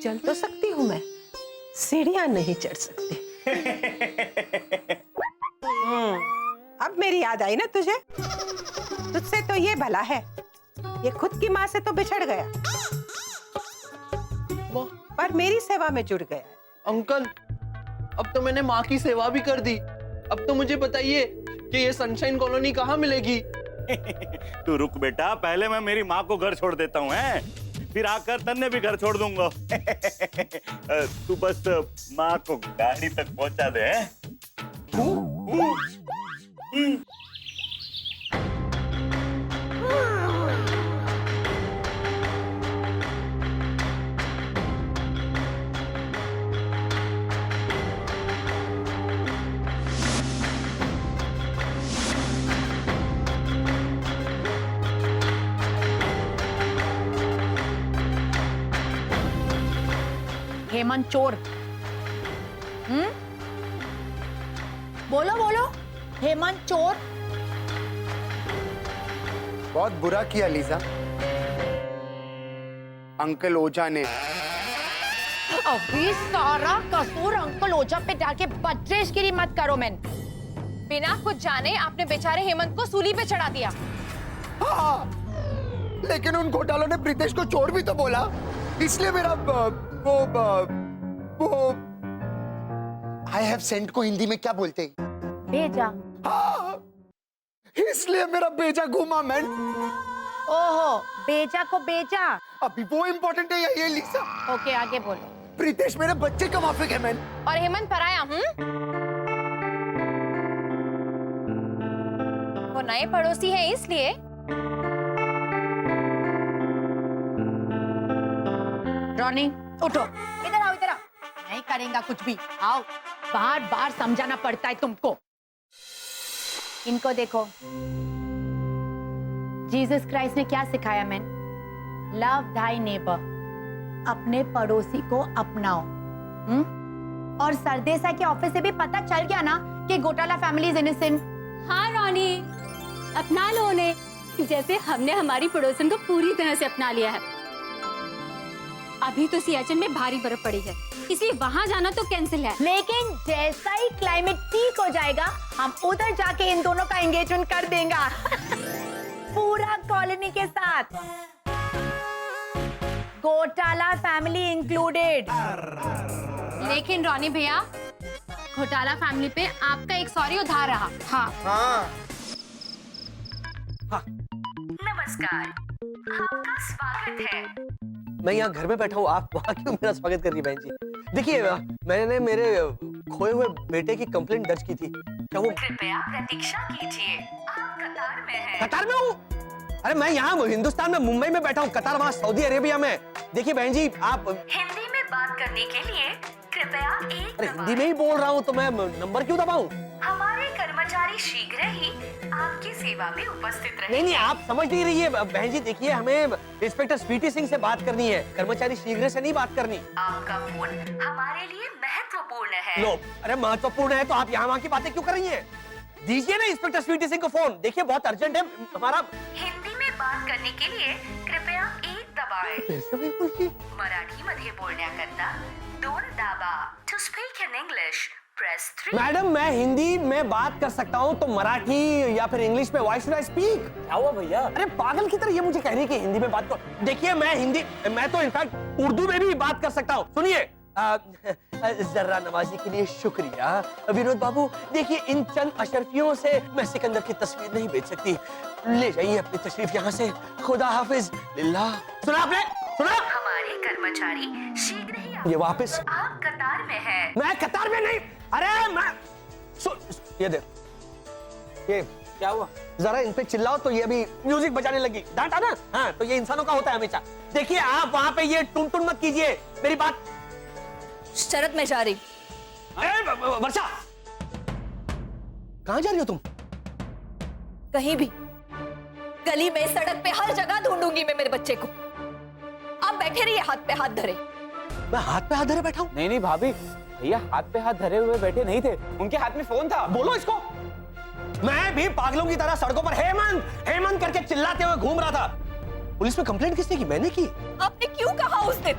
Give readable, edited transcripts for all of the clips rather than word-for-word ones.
चल तो सकती हूँ मैं, सीढ़ियां नहीं चढ़ सकती। अब मेरी याद आई ना तुझे? तुझसे तो ये भला है, ये खुद की माँ से तो बिछड़ गया, पर मेरी सेवा में जुड़ गया। अंकल, अब तो मैंने माँ की सेवा भी कर दी। अब तो मुझे बताइए कि ये सनशाइन कॉलोनी कहाँ मिलेगी? तू रुक बेटा, पहले मैं मेरी माँ को घर छोड़ देता हूँ, फिर आकर तन्ने भी घर छोड़ दूंगा। तू बस माँ को गाड़ी तक पहुंचा दे। हेमंत चोर। बोलो बोलो, हेमंत चोर। बहुत बुरा किया लीजा, अंकल ओझा ने। अभी सारा कसूर अंकल ओझा पे डाल के बदतमीजी मत करो। मैन बिना कुछ जाने आपने बेचारे हेमंत को सूली पे चढ़ा दिया। हाँ, लेकिन उन घोटालों ने प्रीतेश को चोर भी तो बोला, इसलिए मेरा वो आई हैव सेंट को हिंदी में क्या बोलते हैं? भेजा। हाँ, इसलिए मेरा बेजा घूमा मैन। ओहो, बेजा को बेजा। अभी वो इम्पोर्टेंट है या ये लीजा? ओके, आगे बोलो। प्रीतेश मेरे बच्चे का माफिक है मैन। और हेमंत पराया। वो नए पड़ोसी है इसलिए। रॉनी उठो, इधर आओ, इधर आओ। नहीं करेगा कुछ भी, आओ। बार बार समझाना पड़ता है तुमको। इनको देखो, जीसस क्राइस्ट ने क्या सिखाया मैन? लव थाई नेबर, अपने पड़ोसी को अपनाओ। और सरदेसाई के ऑफिस से भी पता चल गया ना कि घोटाला फैमिली इज इनोसेंट। हाँ रॉनी, अपना लो उन्हें, जैसे हमने हमारी पड़ोसन को पूरी तरह से अपना लिया है। अभी तो सियाचिन में भारी बर्फ पड़ी है, इसलिए वहाँ जाना तो कैंसिल है। लेकिन जैसा ही क्लाइमेट ठीक हो जाएगा, हम उधर जाके इन दोनों का एंगेजमेंट कर देंगे। पूरा कॉलोनी के साथ, घोटाला फैमिली इंक्लूडेड। लेकिन रॉनी भैया, घोटाला फैमिली पे आपका एक सॉरी उधार रहा। हाँ हाँ। नमस्कार, आपका स्वागत है। मैं यहाँ घर में बैठा हूँ, आप वहाँ क्यों मेरा स्वागत कर रही है बहन जी? देखिए, मैंने मेरे खोए हुए बेटे की कंप्लेंट दर्ज की थी। क्या वो? कृपया प्रतीक्षा कीजिए, आप कतार में हैं। कतार में हूँ? अरे मैं यहाँ हिंदुस्तान में मुंबई में बैठा हूँ, कतार वहाँ सऊदी अरेबिया में। देखिए बहन जी, आप हिंदी में बात करने के लिए कृपया एक अरे हिंदी में ही बोल रहा हूँ, तो मैं नंबर क्यों दबाऊं? हमारे कर्मचारी शीघ्र ही आपकी सेवा में उपस्थित रहेंगे। नहीं, आप समझ नहीं रही है बहन जी। देखिए, हमें इंस्पेक्टर स्वीटी सिंह से बात करनी है, कर्मचारी शीघ्र से नहीं बात करनी। आपका फोन हमारे लिए महत्वपूर्ण है। लो, अरे महत्वपूर्ण है तो आप यहाँ वहाँ की बातें क्यों कर रही हैं? दीजिए ना इंस्पेक्टर स्वीटी सिंह को फोन, देखिए बहुत अर्जेंट है हमारा। हिंदी में बात करने के लिए कृपया एक दबाएं। मराठी मध्ये बोलण्याकरता 2 दाबा। To speak in English press 3। Madam, मैं हिंदी में बात कर सकता हूँ, तो मराठी या फिर इंग्लिश में व्हाई शुड आई स्पीक? क्या हुआ भैया? अरे पागल की तरह ये मुझे कह रही है कि हिंदी में बात कर। देखिए, मैं तो इनफैक्ट उर्दू में भी बात कर सकता हूँ। सुनिए, जर्रा नवाजी के लिए शुक्रिया विनोद बाबू। देखिए, इन चंद अशरफियों से मैं सिकंदर की तस्वीर नहीं बेच सकती। ले जाइए अपनी तशरीफ यहाँ से। खुदा हाफिज। लिल्लाह। सुना आपने? सुना? हमारे कर्मचारी शीघ्र ही ये वापस। आप कतार में हैं। मैं कतार में नहीं। अरे मैं ये देख, ये क्या हुआ? जरा इन पे चिल्लाओ तो ये अभी म्यूजिक बजाने लगी। डांटा ना? हाँ, तो ये इंसानों का होता है हमेशा। देखिए, आप वहाँ पे ये टुन टुन मत कीजिए, मेरी बात। शरत में जा रही। वर्षा, कहाँ जा रही हो तुम? कहीं भी, गली में, सड़क पे, हर जगह ढूंढूंगी मैं मेरे बच्चे को। आप बैठे रहिए हाथ पे हाथ धरे। मैं हाथ पे हाथ धरे बैठा हूँ? नहीं भाभी, भैया हाथ पे हाथ धरे हुए बैठे नहीं थे, उनके हाथ में फोन था। बोलो इसको। मैं भी पागलों की तरह सड़कों पर हेमंत हेमंत करके चिल्लाते हुए घूम रहा था। पुलिस में कंप्लेंट किसने की? मैंने की। आपने क्यों कहा उस दिन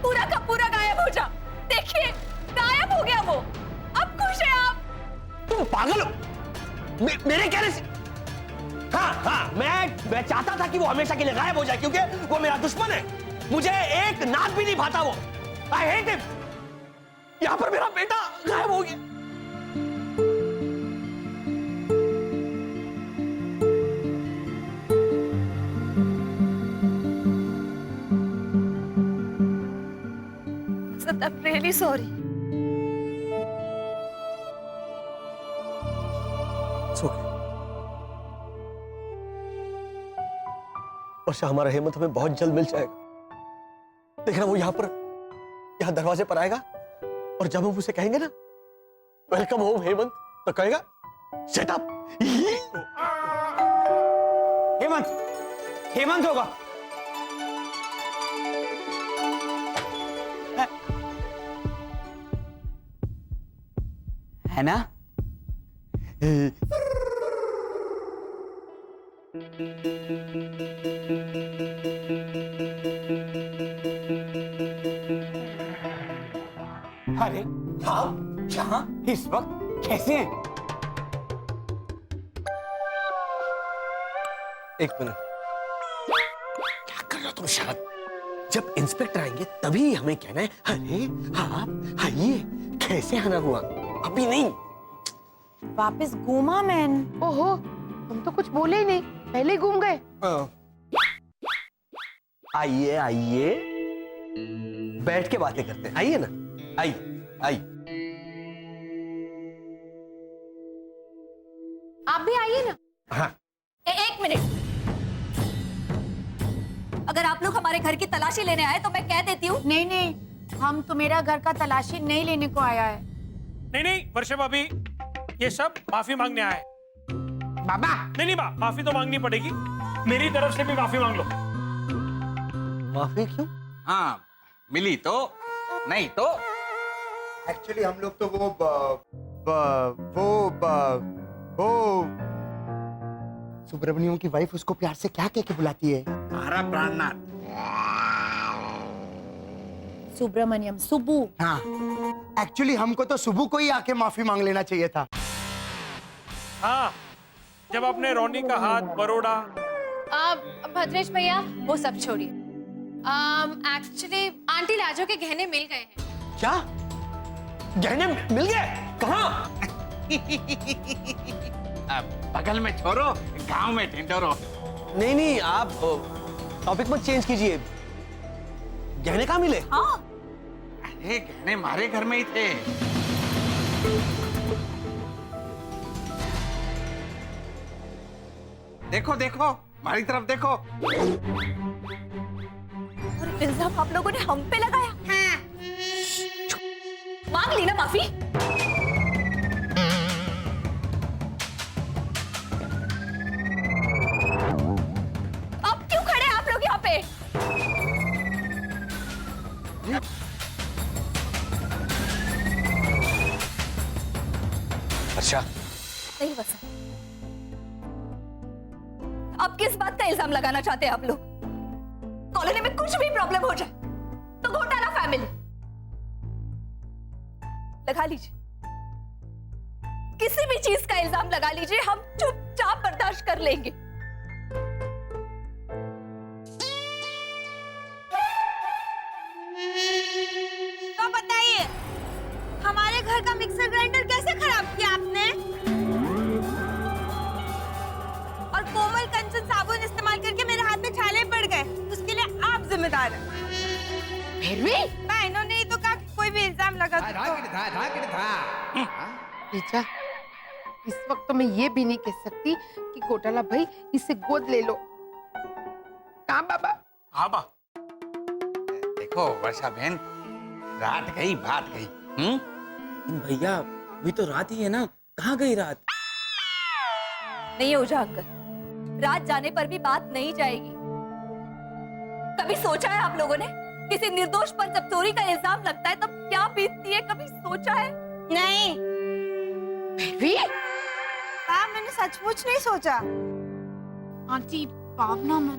पूरा का पूरा गायब हो जा? देखिए गायब हो गया वो। अब खुश है आप? तुम पागल हो? मेरे कहने से? हाँ, मैं चाहता था कि वो हमेशा के लिए गायब हो जाए, क्योंकि वो मेरा दुश्मन है। मुझे एक नाक भी नहीं भाता वो। I hate him। यहाँ पर मेरा बेटा गायब हो गया। I'm really sorry। वर्षा, हमारा हेमंत हमें बहुत जल्द मिल जाएगा। देखना वो यहाँ दरवाजे पर आएगा, और जब हम उसे कहेंगे ना वेलकम होम हेमंत, तो कहेगा शट अप। हेमंत होगा। है ना? अरे आप यहाँ इस वक्त कैसे हैं? एक मिनट, क्या कर रहे हो तुम? शायद जब इंस्पेक्टर आएंगे तभी हमें कहना है अरे आप आइए, कैसे आना हुआ, अभी नहीं। वापस घूमा मैन। ओहो, हम तो कुछ बोले ही नहीं, पहले ही घूम गए। आइए आइए, बैठ के बातें करते हैं। आइए ना, आइए आइए। आप भी आइए ना। हाँ। एक मिनट, अगर आप लोग हमारे घर की तलाशी लेने आए तो मैं कह देती हूँ। नहीं, हम तुम्हारा घर का तलाशी नहीं लेने को आया है। नहीं वर्षा भाभी, ये सब माफी मांगने आए। बाबा नहीं माफी तो मांगनी पड़ेगी, मेरी तरफ से भी माफी मांग लो। माफी क्यों? हाँ, मिली तो नहीं तो। एक्चुअली हम लोग तो वो सुब्रमण्यम की वाइफ उसको प्यार से क्या कह के बुलाती है? हमारा प्राणनाथ। सुब्रमण्यम, सुब्बू। हाँ, एक्चुअली हमको तो सुबह को ही आके माफी मांग लेना चाहिए था। हाँ, जब आपने रोनी का हाथ बरोड़ा। भद्रेश भैया वो सब छोड़िए। एक्चुअली आंटी लाजो के गहने मिल गए हैं। क्या? गहने मिल गए? कहाँ? बगल में छोरो, गांव में ढिंढोरो। नहीं, आप टॉपिक मत चेंज कीजिए। गहने कहाँ मिले? हाँ, अरे गहने हमारे घर में ही थे। देखो हमारी तरफ देखो। और इल्जाम आप लोगों ने हम पे लगाया। हाँ। मांग ली ना माफी? अब क्यों खड़े हैं आप लोग यहाँ पे? अच्छा, नहीं वसंत, अब किस बात का इल्जाम लगाना चाहते हैं आप लोग? कॉलोनी में कुछ भी प्रॉब्लम हो जाए तो घोटाला फैमिली लगा लीजिए, किसी भी चीज का इल्जाम लगा लीजिए, हम चुपचाप बर्दाश्त कर लेंगे। तो बताइए, हमारे घर का मिक्सर ग्राइंडर कैसे खराब किया आपने? और कोमल कंचन साबुन इस्तेमाल करके मेरे हाथ में छाले पड़ गए, उसके लिए आप जिम्मेदार हैं। फिर भी मैं इन्होंने ही तो कहा कि कोई भी इल्जाम लगा दो। रीचा, इस वक्त तो मैं ये भी नहीं कह सकती कि घोटाला भाई इसे गोद ले लो। कहाँ बाबा? हाँ बा। देखो वर्षा बहन, रात गई बात गई। भैया अभी तो रात ही है ना, कहाँ गई रात? नहीं ओझा अंकल, रात जाने पर भी बात नहीं जाएगी। कभी सोचा है आप लोगों ने किसी निर्दोष पर जब चोरी का इल्जाम लगता है तब क्या बीतती है? कभी सोचा है? नहीं, फिर भी हाँ मैंने सचमुच नहीं सोचा। आंटी भावना मन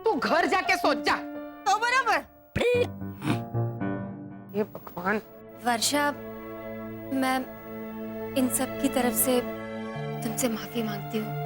तू घर जाके सोच जा। तो बराबर। ये भगवान। वर्षा, मैं इन सब की तरफ से तुमसे माफी मांगती हूँ।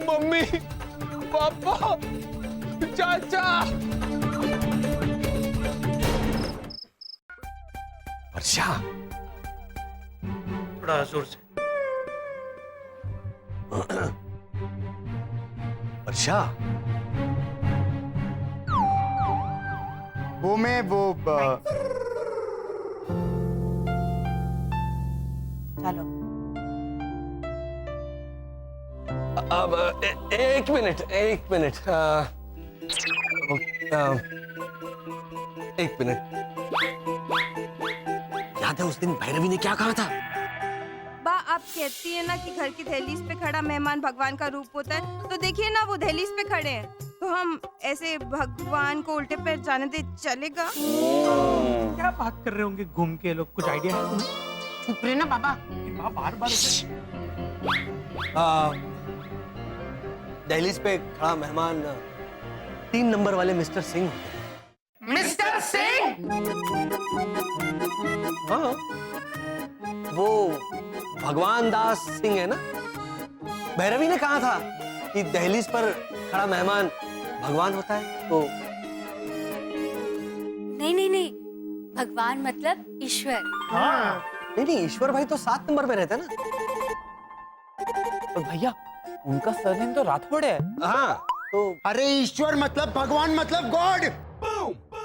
मम्मी, पापा, चाचा। वर्षा, थोड़ा जोर से। वर्षा, वो मैं वो चलो अब एक मिनट, एक मिनट, एक मिनट। याद है उस दिन भैरवी ने क्या कहा था? बा, आप कहती है ना कि घर की दहलीज पे खड़ा मेहमान भगवान का रूप होता है, तो देखिए ना वो दहलीज पे खड़े हैं, तो हम ऐसे भगवान को उल्टे पैर जाने दे चलेगा? क्या बात कर रहे होंगे घूम के लोग? कुछ आइडिया है तुम्हें? चुप रहे ना बाबा। बार बार दहलीज पे खड़ा मेहमान 3 नंबर वाले मिस्टर सिंह होते हैं। मिस्टर सिंह? हाँ, वो भगवान दास सिंह है ना। भैरवी ने कहा था कि दहलीज पर खड़ा मेहमान भगवान होता है, तो नहीं नहीं नहीं, भगवान मतलब ईश्वर। नहीं, ईश्वर भाई तो 7 नंबर पे रहते हैं ना। और भैया उनका सरनेम तो राठौड़ है। हाँ, तो अरे ईश्वर मतलब भगवान मतलब गॉड।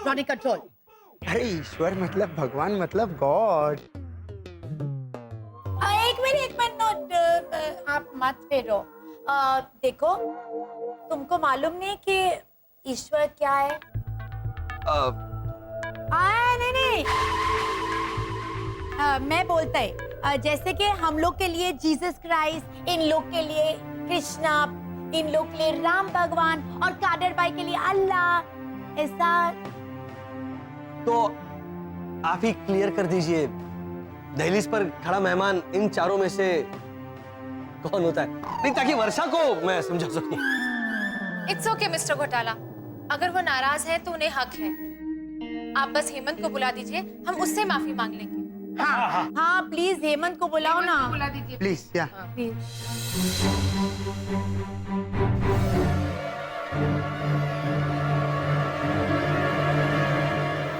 Ronnie control. अरे ईश्वर मतलब भगवान मतलब गॉड। एक मिनट, आप मत फेरो। देखो, तुमको मालूम नहीं कि ईश्वर क्या है? नहीं, मैं बोलता है, जैसे कि हम लोग के लिए जीसस क्राइस्ट, इन लोग के लिए कृष्णा, इन लोग के लिए राम भगवान और कादर भाई के लिए अल्लाह, ऐसा। तो आप ही क्लियर कर दीजिए, दहलीज पर खड़ा मेहमान इन चारों में से कौन होता है? नहीं, ताकि वर्षा को मैं समझा सकूं। इट्स ओके मिस्टर घोटाला, अगर वो नाराज है तो उन्हें हक है। आप बस हेमंत को बुला दीजिए, हम उससे माफी मांग लेंगे। हाँ, प्लीज हेमंत को बुलाओ ना। बुला दीजिए प्लीज। या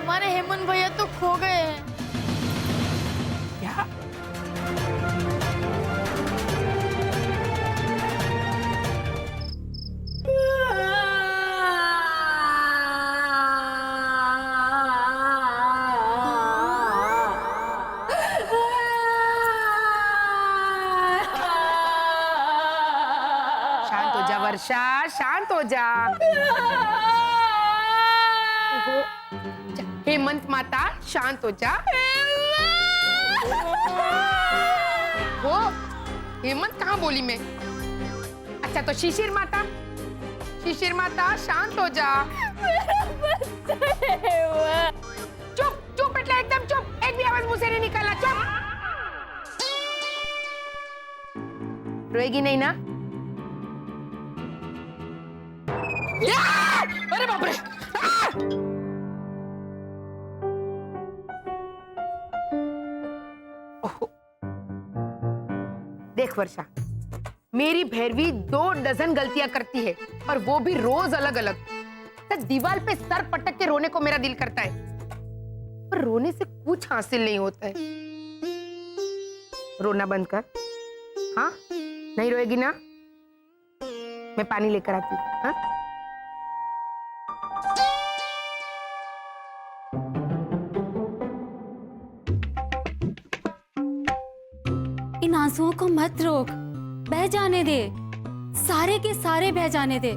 हमारे हेमंत भैया तो खो गए हैं। क्या? शांत हो जा वर्षा, शांत हो जा। हेमंत माता शांत हो जा। वो हेमंत कहाँ बोली मैं? अच्छा, तो शिशिर माता, शिशिर माता शांत हो जा। चुप चुप, એટલે एकदम चुप, एक भी आवाज मुंह से नहीं निकाला। चुप, रोएगी नहीं ना? अरे बाप रे! देख वर्षा, मेरी भैरवी 2 डजन गलतियां करती है, और वो भी रोज अलग अलग। तो दीवार पे सर पटक के रोने को मेरा दिल करता है, पर रोने से कुछ हासिल नहीं होता है। रोना बंद कर। हाँ, नहीं रोएगी ना? मैं पानी लेकर आती हूँ। हाँ? इन आंसुओं को मत रोक, बह जाने दे, सारे के सारे बह जाने दे।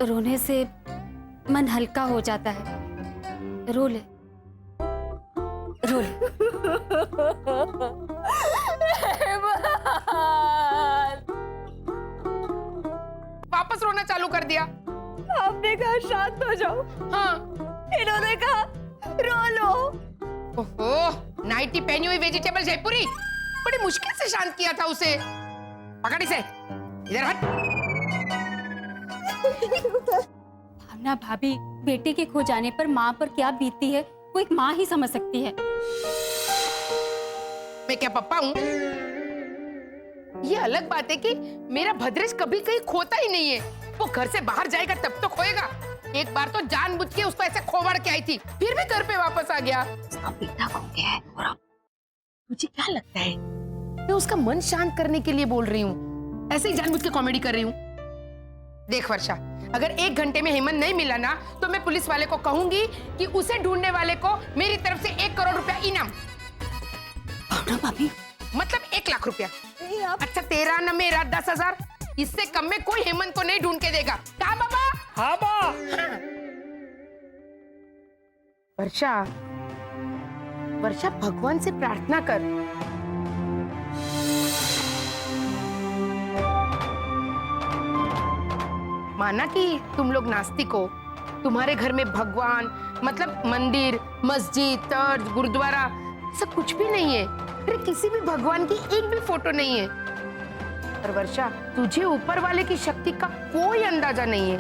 रोने से मन हल्का हो जाता है। रो ले, रो ले। वापस रोना चालू कर दिया। आपने कहा शांत हो जाओ, हाँ। इन्होंने कहा रो लो। ओहो, नाइटी पहनी हुई वेजिटेबल जयपुरी, बड़ी मुश्किल से शांत किया था उसे। पकड़ इसे, इधर हट। भावना भाभी, बेटे के खो जाने पर माँ पर क्या बीतती है वो एक माँ ही समझ सकती है। मैं क्या पप्पा हूँ? ये अलग बात है कि मेरा भद्रेश कभी कहीं खोता ही नहीं है। वो घर से बाहर जाएगा तब तो खोएगा। एक बार तो जानबूझ के उसको ऐसे खोवड़ के आई थी, फिर भी घर पे वापस आ गया। उसका बेटा खो गया है और अब मुझे क्या लगता है मैं उसका मन शांत करने के लिए बोल रही हूँ, ऐसे ही जानबूझ के कॉमेडी कर रही हूँ। देख वर्षा, अगर 1 घंटे में हेमंत नहीं मिला ना तो मैं पुलिस वाले को कहूंगी कि उसे ढूंढने वाले को मेरी तरफ से 1 करोड़ रुपया इनाम। भाभी, मतलब 1 लाख रुपया। अच्छा, तेरा न मेरा 10,000, इससे कम में कोई हेमंत को नहीं ढूंढ के देगा। कहा बाबा? हाँ बा। वर्षा, वर्षा भगवान से प्रार्थना कर। माना कि तुम लोग नास्तिक हो, तुम्हारे घर में भगवान मतलब मंदिर, मस्जिद, चर्च, गुरुद्वारा सब कुछ भी नहीं है। अरे किसी भी भगवान की एक भी फोटो नहीं है। पर वर्षा, तुझे ऊपर वाले की शक्ति का कोई अंदाजा नहीं है।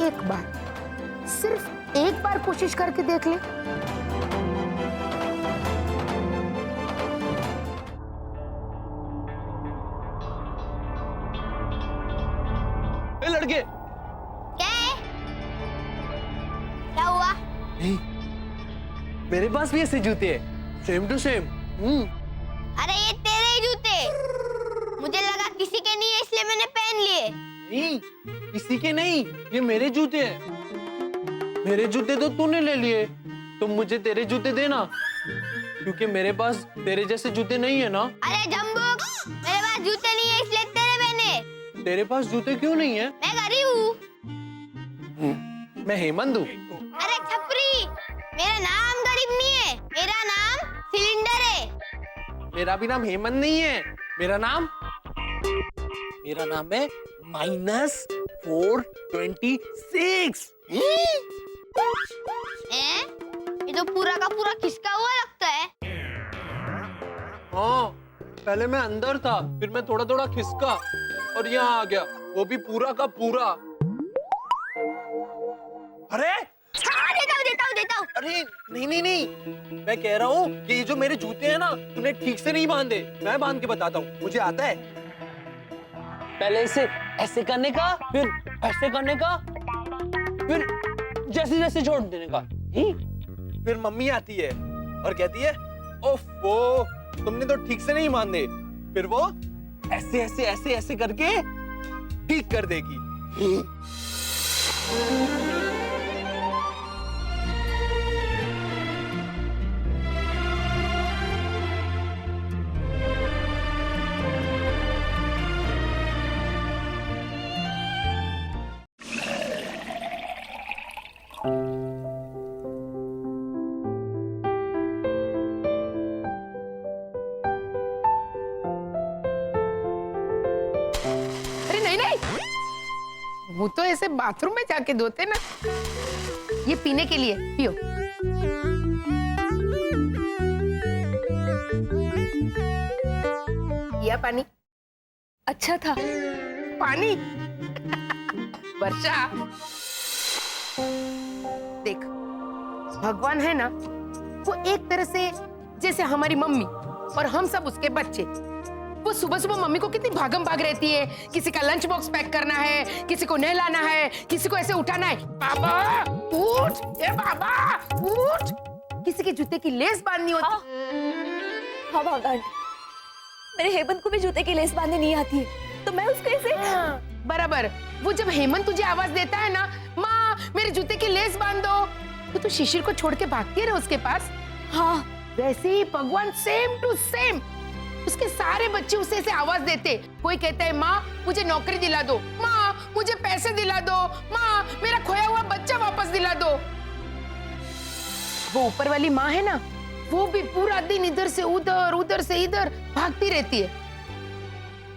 एक बार, सिर्फ एक बार कोशिश करके देख ले। ए लड़के, क्या है? क्या हुआ? मेरे पास भी ऐसे जूते हैं, सेम टू सेम। अरे ये तेरे ही जूते, मुझे लगा किसी के नहीं है इसलिए मैंने पहन लिए। नहीं, किसी के नहीं, ये मेरे जूते हैं। मेरे जूते तो तूने ले लिए, तो मुझे तेरे जूते देना, क्योंकि मेरे पास तेरे जैसे जूते नहीं है ना। अरे जम्बुक, मेरे पास जूते नहीं है इसलिए तेरे पहने। तेरे पास जूते क्यों नहीं है? मैं गरीब हूँ। मैं हेमंत हूँ। अरे छपरी, मेरा नाम गरीब नहीं है, मेरा नाम सिलेंडर है। मेरा भी नाम हेमंत नहीं है, मेरा नाम है -426। ये तो पूरा का पूरा खिसका हुआ लगता है। हाँ, पहले मैं अंदर था, फिर मैं थोड़ा थोड़ा खिसका और यहाँ आ गया, वो भी पूरा का पूरा। अरे देता हूँ। अरे नहीं, मैं कह रहा हूँ कि ये जो मेरे जूते हैं ना, तूने ठीक से नहीं बांधे। मैं बांध के बताता हूँ, मुझे आता है। पहले इसे ऐसे करने का, फिर ऐसे करने का, फिर जैसे जैसे छोड़ देने का। फिर मम्मी आती है और कहती है, ओफो, तुमने तो ठीक से नहीं बांधे। फिर वो ऐसे ऐसे ऐसे ऐसे करके ठीक कर देगी। वो तो ऐसे बाथरूम में जाके धोते ना। ये पीने के लिए पियो। यह पानी अच्छा था। पानी वर्षा, देख, भगवान है ना, वो एक तरह से जैसे हमारी मम्मी और हम सब उसके बच्चे। वो सुबह सुबह मम्मी को कितनी भागम भाग रहती है, किसी का लंच बॉक्स पैक करना है, किसी को नहलाना है, किसी को ऐसे उठाना है, बाबा उठ, ए बाबा उठ, किसी के जूते की लेस बांधनी होती। हाँ भावना आंटी, मेरे हेमंत को भी जूते की लेस बांधनी नहीं आती है, तो मैं उसको ऐसे। हाँ, बराबर। वो जब हेमंत तुझे आवाज देता है ना, माँ मेरे जूते की लेस बांध दो, तो तू शिशिर को छोड़ के भागती है ना उसके पास। हाँ, वैसे ही भगवान सेम टू सेम उसके सारे बच्चे उसे ऐसे आवाज देते। कोई कहता है माँ मुझे नौकरी दिला दो, माँ मुझे पैसे दिला दो, माँ मेरा खोया हुआ बच्चा वापस दिला दो। वो ऊपर वाली माँ है ना, वो भी पूरा दिन इधर से उधर उधर से इधर भागती रहती है,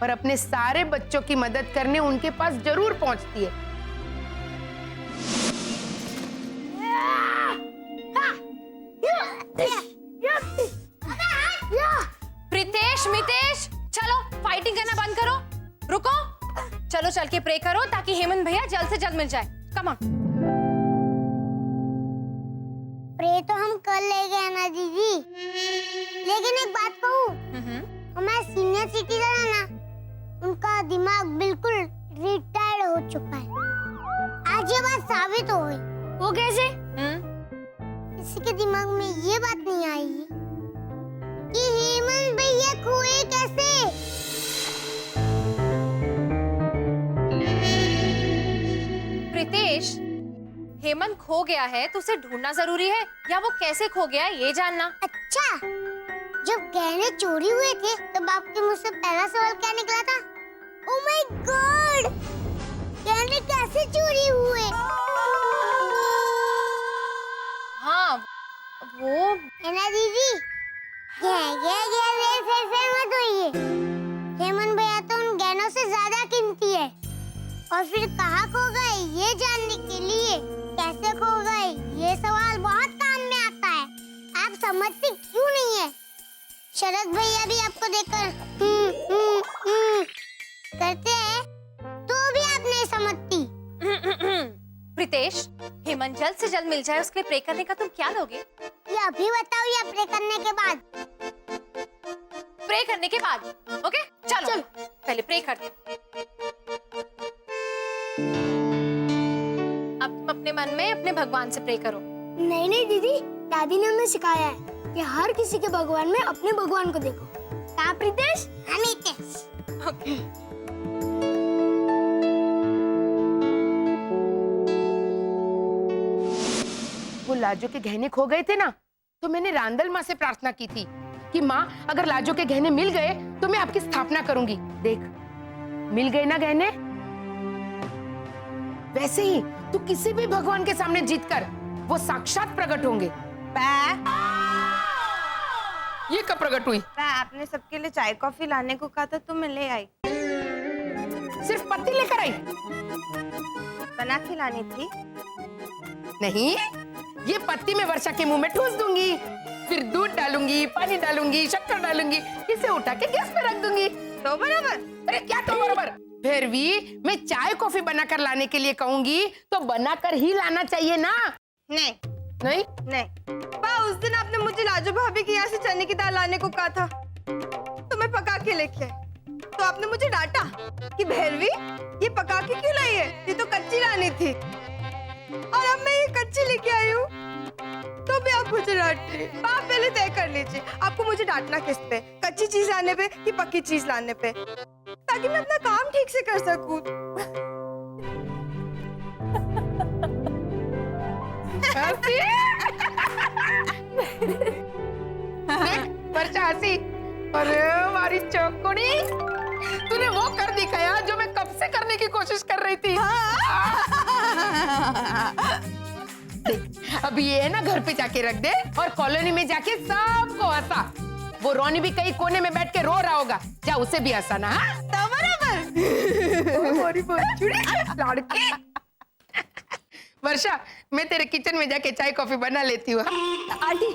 पर अपने सारे बच्चों की मदद करने उनके पास जरूर पहुंचती है। प्रीतेश, मितेश, चलो फाइटिंग करना बंद करो। रुको, चलो चल के प्रे करो ताकि हेमंत भैया जल्द से जल्द मिल जाए। Come on. प्रे तो हम कर लेंगे ना दीदी, लेकिन एक बात कहूँ, हमारे सीनियर सिटीजन है ना, उनका दिमाग बिल्कुल रिटायर्ड हो चुका है। आज ये बात साबित हो गई। वो कैसे? किसी के दिमाग में ये बात नहीं आई कि हेमंत भैया खोए कैसे। प्रीतेश, हेमंत खो गया है तो उसे ढूंढना जरूरी है या वो कैसे खो गया ये जानना। अच्छा, जब गहने चोरी हुए थे तब आपके मुंह से पहला सवाल क्या निकला था? ओह माय गॉड, गहने कैसे चोरी हुए? हाँ, वो है ना दीदी? फिर मत होइए। हेमंत भैया तो उन गहनों से ज्यादा कीमती है। और फिर कहाँ खो गए ये जानने के लिए कैसे खो गए ये सवाल बहुत काम में आता है। आप समझते क्यों नहीं है? शरद भैया भी आपको देखकर करते हैं तो भी आप नहीं समझती। प्रीतेश, हेमंत जल्द से जल्द मिल जाए उसके लिए प्रे करने का तुम क्या लोगे? ये अभी बताओ या प्रे करने के बाद? प्रे करने के बाद। ओके, चलो पहले प्रे करते। अब तुम अपने मन में अपने भगवान से प्रे करो। नहीं नहीं दीदी, दादी ने हमें सिखाया है कि हर किसी के भगवान में अपने भगवान को देखो। क्या प्रीतेश? हाँ मितेश। ओके। वो लाजो के गहने खो गए थे ना, तो मैंने रांदल माँ से प्रार्थना की थी कि माँ अगर लाजो के गहने मिल गए तो मैं आपकी स्थापना करूंगी। देख, मिल गए ना गहने। वैसे ही तू किसी भी भगवान के सामने जीतकर वो साक्षात प्रकट होंगे। ये कब प्रकट हुई? आपने सबके लिए चाय कॉफी लाने को कहा था तो मैं ले आई। सिर्फ पत्ती लेकर आई? बना के लानी थी। नहीं, ये पत्ती मैं वर्षा के मुंह में ठूस दूंगी, फिर दूध डालूंगी, पानी डालूंगी, शक्कर डालूंगी, इसे उठा के गैस पे रख दूंगी। तो बराबर? अरे क्या तो बराबर? फिर भी मैं चाय कॉफी बनाकर लाने के लिए कहूंगी तो बनाकर ही लाना चाहिए ना। नहीं नहीं नहीं उस दिन आपने मुझे लाजो भाभी के यहाँ से चने की दाल लाने को कहा था तो मैं पका के लेके आई, तो आपने मुझे डांटा कि भैरवी ये पका के क्यों लाई है, ये तो कच्ची लानी थी। और अब मैं ये कच्ची लेके आई हूँ तो भी आप मुझे डांट रही हैं। आप पहले तय कर लीजिए आपको मुझे डांटना किस पे, कच्ची चीज लाने पे कि पक्की चीज लाने पे, ताकि मैं अपना काम ठीक से कर सकूं। वर्षा हंसी। अरे हमारी चौकुड़ी, तूने वो कर दिखाया जो मैं कब से करने की कोशिश कर रही थी। देख, अब ये है ना घर पे जाके रख दे और कॉलोनी में जाके सबको हंसा। वो रोनी भी कहीं कोने में बैठ के रो रहा होगा, जा उसे भी हंसाना। तो बराबर। लड़की। वर्षा, मैं तेरे किचन में जाके चाय कॉफी बना लेती हूँ। आंटी,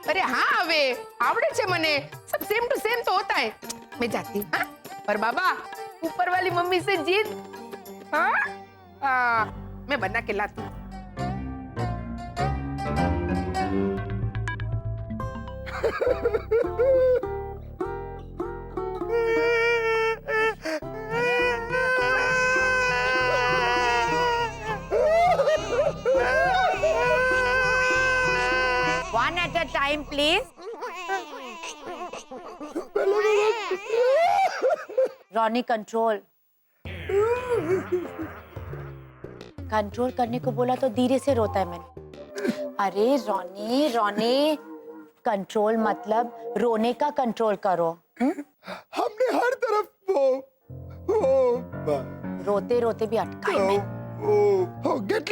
अरे हाँ, वे आवड़े छे मने, सब सेम टू सेम तो होता है। मैं जाती हूँ। हाँ? पर बाबा, ऊपर वाली मम्मी से जीत। हाँ? मैं बना के लाती हूँ। One at a time, please. Ronnie, control control करने को बोला तो धीरे से रोता है मैंने। अरे रॉनी, रॉनी, कंट्रोल मतलब रोने का कंट्रोल करो। हमने हर तरफ वो रोते रोते भी अटकाई मैं। गेट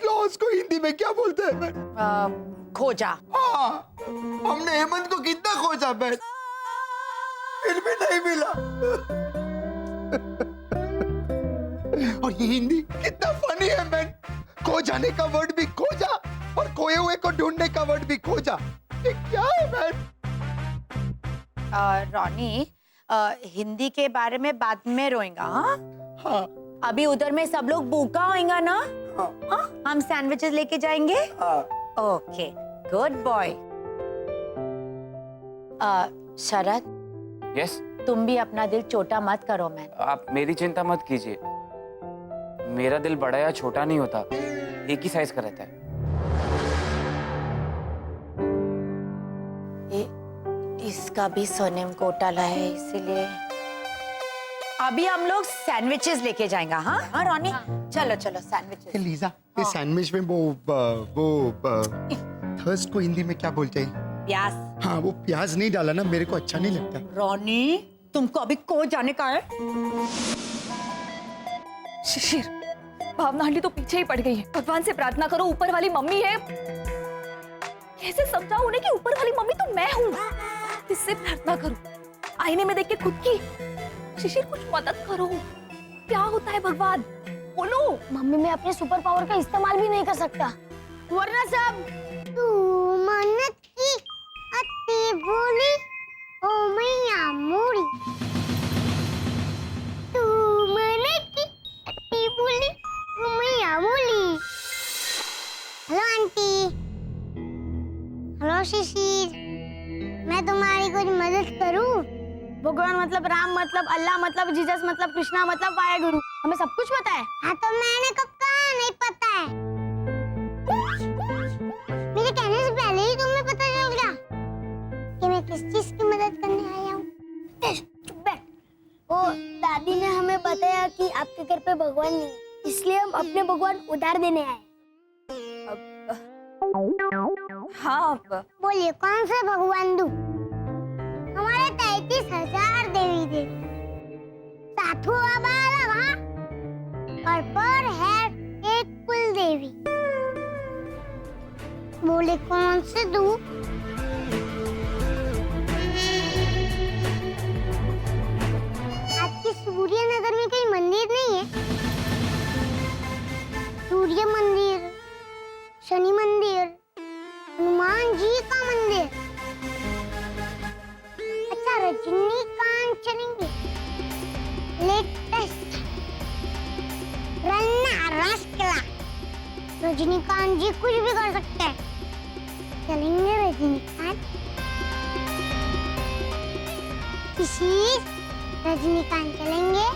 लॉस को हिंदी में क्या बोलते हैं बहन? खोजा। हाँ, हमने हेमंत को कितना खोजा बहन, फिर भी नहीं मिला। और ये हिंदी कितना फनी है बहन, खो जाने का वर्ड भी खोजा और खोए हुए को ढूंढने का वर्ड भी खोजा। ये क्या है बहन? रॉनी, हिंदी के बारे में बाद में रोएगा। हाँ, हाँ। अभी उधर में सब लोग भूखा होएगा ना। हाँ? हम सैंडविचेस लेके जाएंगे। Okay, good boy. Sharad, yes, तुम भी अपना दिल छोटा मत करो। मैन, आप मेरी चिंता मत कीजिए। मेरा दिल बड़ा या छोटा नहीं होता, एक ही साइज का रहता है। इसका भी सरनेम घोटाला है, इसीलिए अभी हम लोग सैंडविचेस लेके जाएंगे। हाँ हाँ रॉनी, चलो चलो सैंडविचेस। लीजा, ये सैंडविच में वो थर्स्ट को हिंदी में क्या बोलते हैं? प्याज। हाँ, वो प्याज नहीं डाला ना, मेरे को अच्छा नहीं लगता। रॉनी, तुमको अभी को जाने का है? शिशिर, भावना आंटी तो पीछे ही पड़ गई है। भगवान से प्रार्थना करो, ऊपर वाली मम्मी है। कैसे समझाऊं उन्हें कि ऊपर वाली मम्मी तो मैं हूँ? किससे प्रार्थना करूं? आईने में देख के खुद की। शिशिर, कुछ मदद करो। क्या होता है भगवान, बोलो। मम्मी, मैं अपने सुपर पावर का इस्तेमाल भी नहीं कर सकता, वरना सब तू मन्नत की अति बोली ओ मैया मोरी, तू मन्नत की अति बोली ओ मैया मोरी। Hello aunty. हेलो शिशिर, मैं तुम्हारी कुछ मदद करूं? भगवान मतलब राम मतलब अल्लाह मतलब जीसस मतलब कृष्णा मतलब वाहेगुरु, हमें सब कुछ पता है। हाँ, तो मैंने कब कहा नहीं पता है? मेरे कहने से पहले ही तुम्हें पता चल गया कि मैं किस चीज की मदद करने आया हूँ। चुप बैठ। वो दादी ने हमें बताया कि आपके घर पे भगवान नहीं है, इसलिए हम अपने भगवान उधार देने आए। हाँ, बोलिए कौन से भगवान दूं? हमारे 33,000 देवी देवी, सातों बाबा अलग, हाँ, और पर है एक कुल देवी। बोले कौन से दूं? आपकी सूर्य नगर में कहीं मंदिर नहीं है? सूर्य मंदिर, शनि मंदिर, हनुमान जी का मंदिर। अच्छा, रजनीकांत चलेंगे? लेटेस्ट रन्ना रसकला, रजनीकांत जी कुछ भी कर सकते हैं। चलेंगे रजनीकांत? रजनीकांत चलेंगे?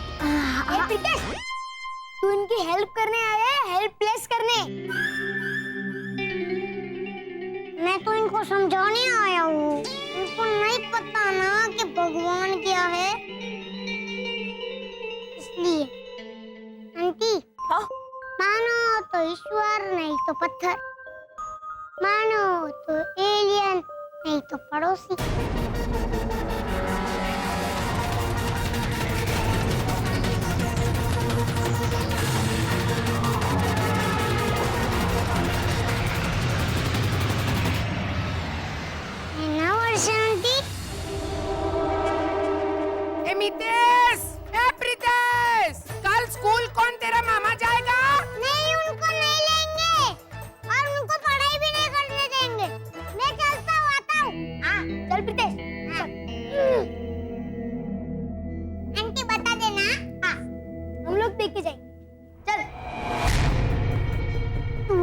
तू इनकी हेल्प करने आया है, हेल्पलेस करने? मैं तो इनको समझाने आया हूँ, इनको नहीं पता ना कि भगवान क्या है, इसलिए। आंटी, मानो तो ईश्वर, नहीं तो पत्थर, मानो तो एलियन, नहीं तो पड़ोसी। मितेश, प्रीतेश, कल स्कूल कौन तेरा मामा जाएगा? नहीं, उनको नहीं लेंगे और उनको पढ़ाई भी नहीं करने देंगे। मैं चलता हूँ, आता हूँ। हाँ, चल प्रीतेश। आंटी बता देना। हाँ, हम लोग देख के जाएंगे। चल। तू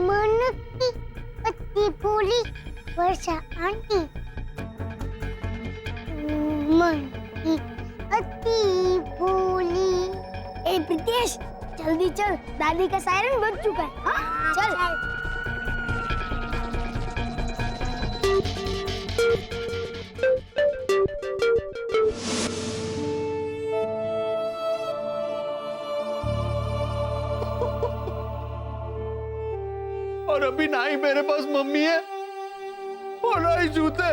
मन की अति भोली वर्षा आंटी, मन की अति भोली। ए प्रीतेश, जल्दी चल, दादी का सायरन बज चुका है। हाँ, चल। और अभी ना ही मेरे पास मम्मी है और ना भाई जूते।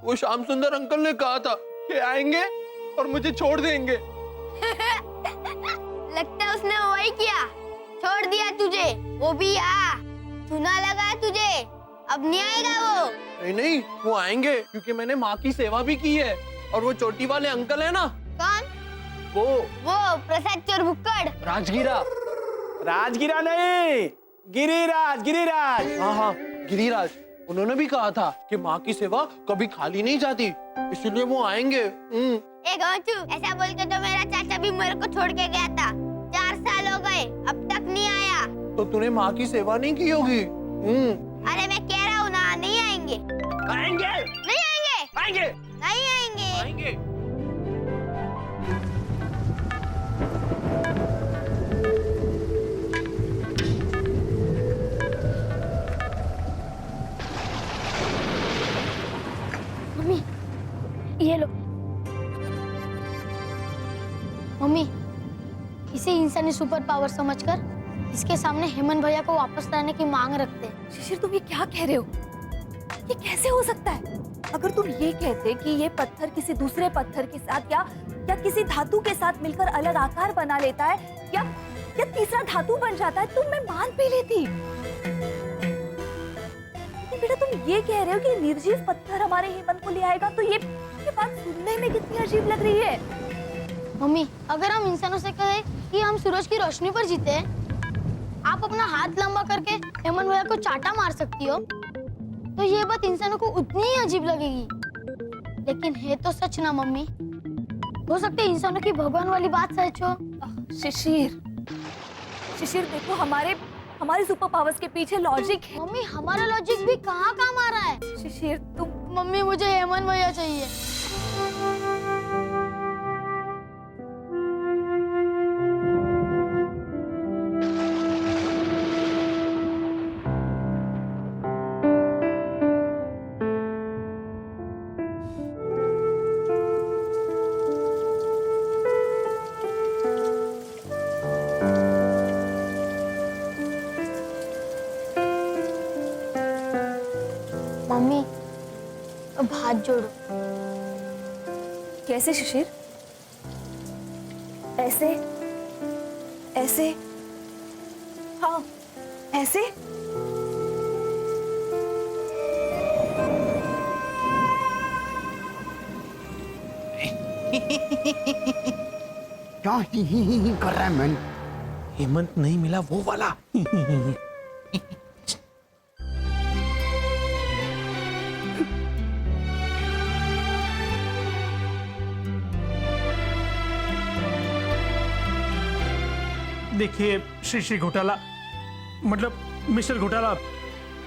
वो श्याम सुंदर अंकल ने कहा था कि आएंगे और मुझे छोड़ देंगे। लगता है उसने वही किया, छोड़ दिया तुझे, वो भी चूना लगा है तुझे, अब नहीं आएगा वो। नहीं नहीं, वो आएंगे क्योंकि मैंने माँ की सेवा भी की है। और वो चोटी वाले अंकल है ना, कौन? वो प्रसाद चोर भुक्कड़। राजगिरा। राजगिरा नहीं, गिरिराज, गिरिराज। हाँ, गिरिराज। उन्होंने भी कहा था कि माँ की सेवा कभी खाली नहीं जाती, इसलिए वो आएंगे। ए गौचू, ऐसा बोल के तो मेरा चाचा भी मेरे को छोड़ के गया था। 4 साल हो गए, अब तक नहीं आया। तो तूने माँ की सेवा नहीं की होगी। अरे मैं कह रहा हूँ ना, नहीं आएंगे। आएंगे, नहीं आएंगे, आएंगे, नहीं आएंगे, आएंगे। मम्मी ये लो। मम्मी, इसे इंसानी सुपर पावर समझकर इसके सामने हेमंत भैया को वापस लाने की मांग रखते हैं। शिशिर, तुम ये क्या कह रहे हो? ये कैसे हो सकता है? अगर तुम ये कहते कि ये पत्थर किसी दूसरे पत्थर के साथ या किसी धातु के साथ मिलकर अलग आकार बना लेता है या तीसरा धातु बन जाता है, तो मैं मान भी लेती। लेकिन बेटा, तुम ये कह रहे हो कि निर्जीव पत्थर हमारे हेमंत को ले आएगा, तो ये बात सुनने में कितनी अजीब लग रही है। मम्मी, अगर हम इंसानों से कहें कि हम सूरज की रोशनी पर जीते हैं, आप अपना हाथ लंबा करके हेमंत भैया को चाटा मार सकती हो, तो ये बात इंसानों को उतनी ही अजीब लगेगी। लेकिन है तो सच ना मम्मी? हो सकता है इंसानों की भगवान वाली बात सच हो। शिशिर देखो, हमारे सुपर पावर्स के पीछे लॉजिक है। मम्मी, हमारा लॉजिक भी कहाँ काम आ रहा है? शिशिर, तुम मम्मी, मुझे हेमंत भैया चाहिए। मम्मी, अब हाथ जोड़ो। कैसे शिशिर? ऐसे? ऐसे? हाँ, ऐसे? क्या ही कर रहा है मैन? हेमंत नहीं मिला वो वाला। देखिए श्री घोटाला, मतलब मिस्टर घोटाला,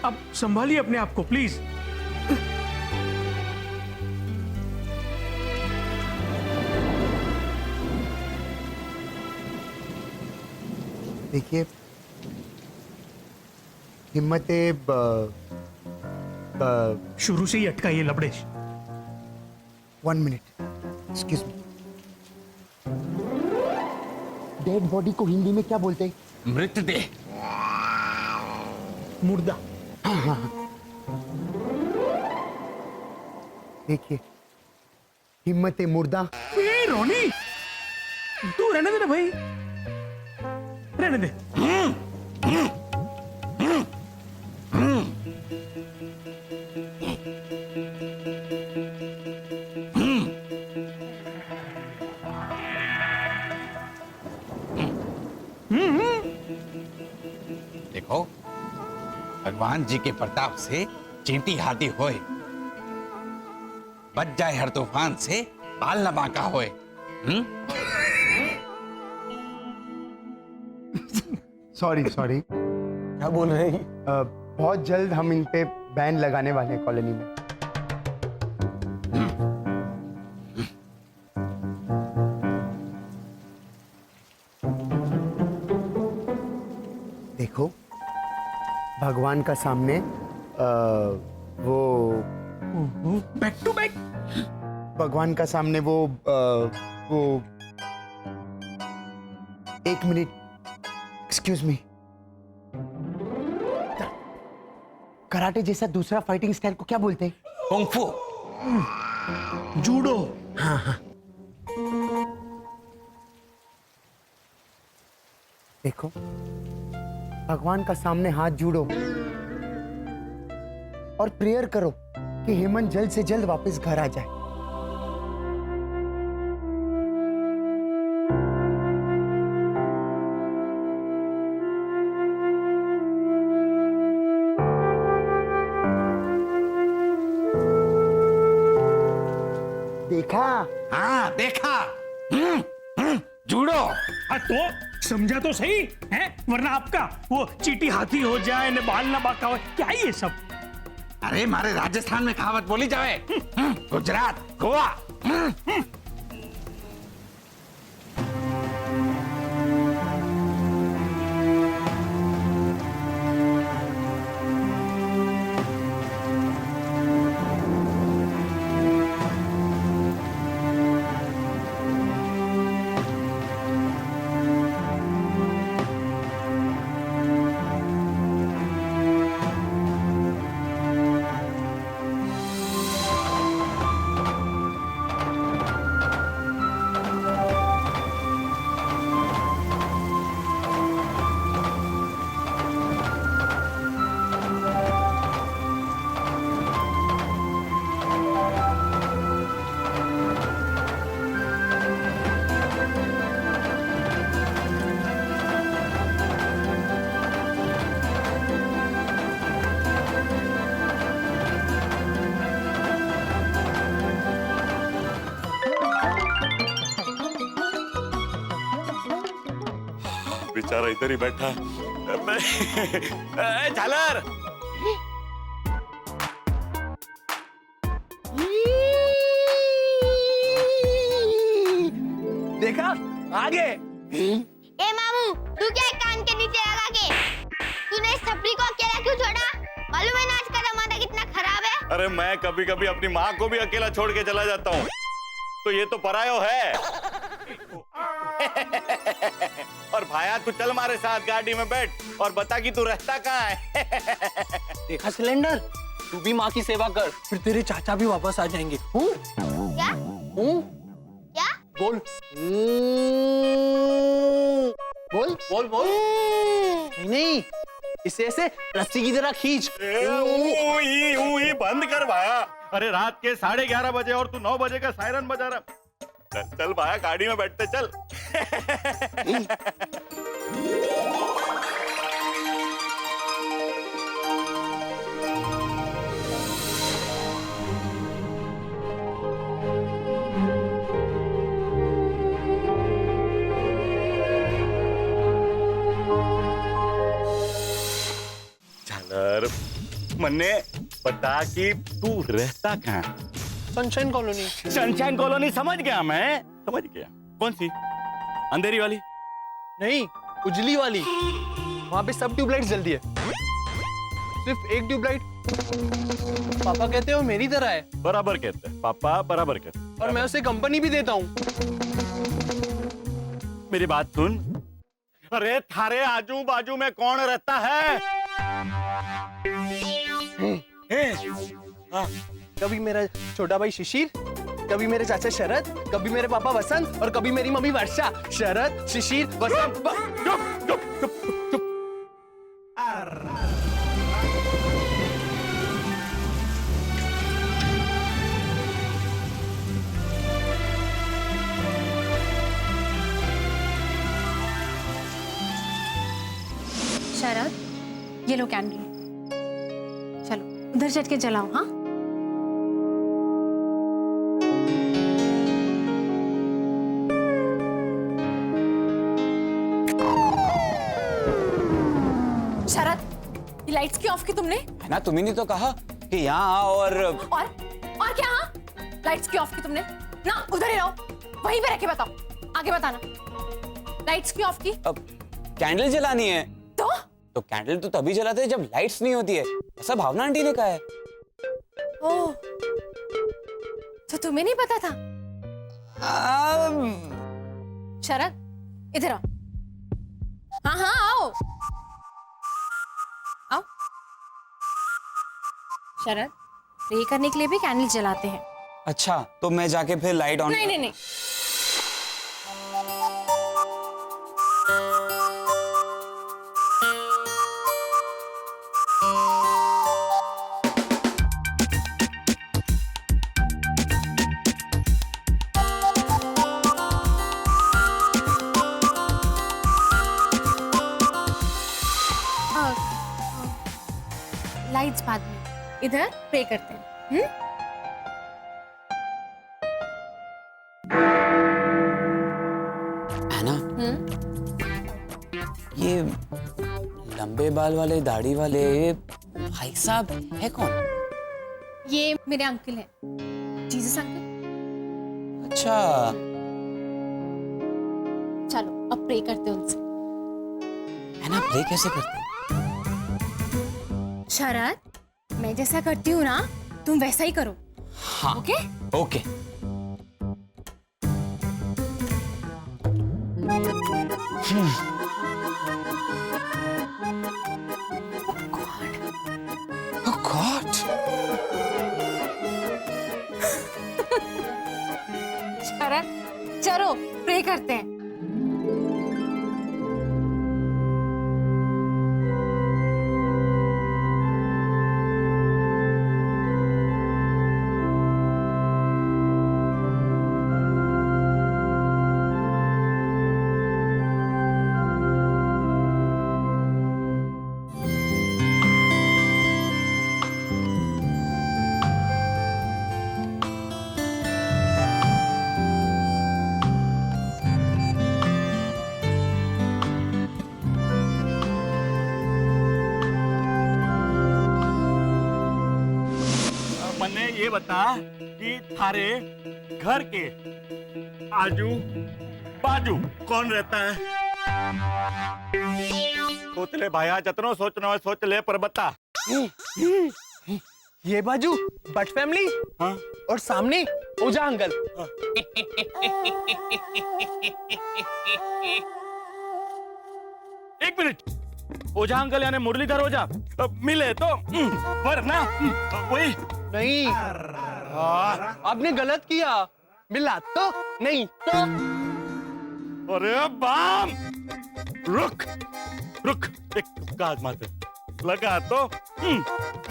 आप संभालिए अपने आप को प्लीज। देखिए, हिम्मत शुरू से ही अटका ये लबड़ेश। 1 minute, excuse me. Dead body को हिंदी में क्या बोलते हैं? मृतदेह। मुर्दा। हाँ। देखिए, हिम्मत मुर्दा। ए रोनी, तू रहने दे ना भाई, रहने दे। देखो, भगवान जी के प्रताप से चींटी हाथी होए, बच जाए हर तूफान से बाल न बांका होए। सॉरी। क्या बोल रहे हैं? बहुत जल्द हम इन पे बैन लगाने वाले हैं कॉलोनी में। देखो, भगवान का सामने वो बैक टू बैक। भगवान का सामने वो 1 मिनट, एक्सक्यूज मी। कराटे जैसा दूसरा फाइटिंग स्टाइल को क्या बोलते हैं? कुंग-फू। जूडो। हाँ हाँ। देखो, भगवान का सामने हाथ जोड़ो और प्रेयर करो कि हेमंत जल्द से जल्द वापस घर आ जाए। देखा? हाँ देखा। जूडो। तो समझा तो सही है, वरना आपका वो चीटी हाथी हो जाए न बाल न बाका हो, क्या है ये सब? अरे मारे राजस्थान में कहावत बोली जावे। गुजरात, गोवा। बेचारा इधर ही बैठा। झालर। देखा? आगे। ए मामू, तू क्या कान के नीचे लगा के? तूने इस छपरी को अकेला क्यों छोड़ा? मालूम है ना आज का जमाना कितना खराब है? अरे मैं कभी कभी अपनी माँ को भी अकेला छोड़ के चला जाता हूँ, तो ये तो परायो है। और भाया तू चल हमारे साथ गाड़ी में बैठ और बता कि तू रहता कहाँ है। देखा सिलेंडर? तू भी माँ की सेवा कर, फिर तेरे चाचा भी वापस आ जाएंगे। क्या? क्या? बोल। बोल बोल बोल। नहीं, इसे ऐसे रस्सी की तरह खींच। बंद कर भाया। अरे रात के 11:30 बजे और तू 9 बजे का सायरन बजा रहा। चल भाया, गाड़ी में बैठते चल। झालर, मन्ने बता कि तू रहता कहाँ? Sunshine colony. सनशाइन कॉलोनी समझ गया मैं, समझ गया। कौन सी? अंधेरी वाली? नहीं, उजली वाली। वहाँ पे सब ट्यूबलाइट जलती है, सिर्फ एक ट्यूबलाइट पापा कहते हो मेरी तरह है। बराबर कहते हैं पापा, बराबर कहते हैं। और मैं उसे कंपनी भी देता हूँ। मेरी बात सुन। अरे थारे आजू बाजू में कौन रहता है? हाँ, कभी मेरा छोटा भाई शिशिर, कभी मेरे चाचा शरद, कभी मेरे पापा वसंत और कभी मेरी मम्मी वर्षा। शरद, शिशिर, वसंत। चुप चुप चुप चुप। शरद, ये लो कैंडल। चलो उधर चढ़ के जलाओ। हाँ, शरद, ये लाइट्स क्यों ऑफ की तुमने? है ना, तुम्ही ने तो कहा कि यहाँ आओ और क्या? हाँ, लाइट्स क्यों ऑफ की तुमने? ना उधर ही रहो, वहीं पे रह के बताओ, आगे बताना। लाइट्स क्यों ऑफ की? अब कैंडल जलानी है। तो कैंडल तो तभी जलाते हैं जब लाइट्स नहीं होती है, ऐसा भावना आंटी ने कहा है। ओह, तो तुम्हें नहीं पता था? शरद, इधर आओ। हाँ हाँ, आओ आओ। शरद, प्रे करने के लिए भी कैंडल जलाते हैं। अच्छा, तो मैं जाके फिर लाइट ऑन। नहीं नहीं नहीं, लाइट्स बाद में, इधर प्रे करते हैं। है ना? ये लंबे बाल वाले दाढ़ी वाले भाई साहब है कौन? ये मेरे अंकल हैं, जीसस अंकल। अच्छा, चलो अब प्रे करते हैं उनसे। है ना? प्रे कैसे करते हैं? शरद, मैं जैसा करती हूँ ना, तुम वैसा ही करो। हाँ। ओके? ओके। Oh God! शरद, चलो प्रे करते हैं। मन्ने ये बता कि थारे घर के आजू बाजू कौन रहता है? सोच ले भाया, जतनो सोचना है सोच ले, पर बता। ये बाजू बट फैमिली। हाँ? और सामने ओझा अंकल। एक मिनट, ओझा अंकल यानी मुरलीधर ओझा मिले तो वरना वही नहीं, आपने गलत किया। मिला तो नहीं तो। अरे बाम, रुक रुक, एक तुक्का आजमाते, लगा तो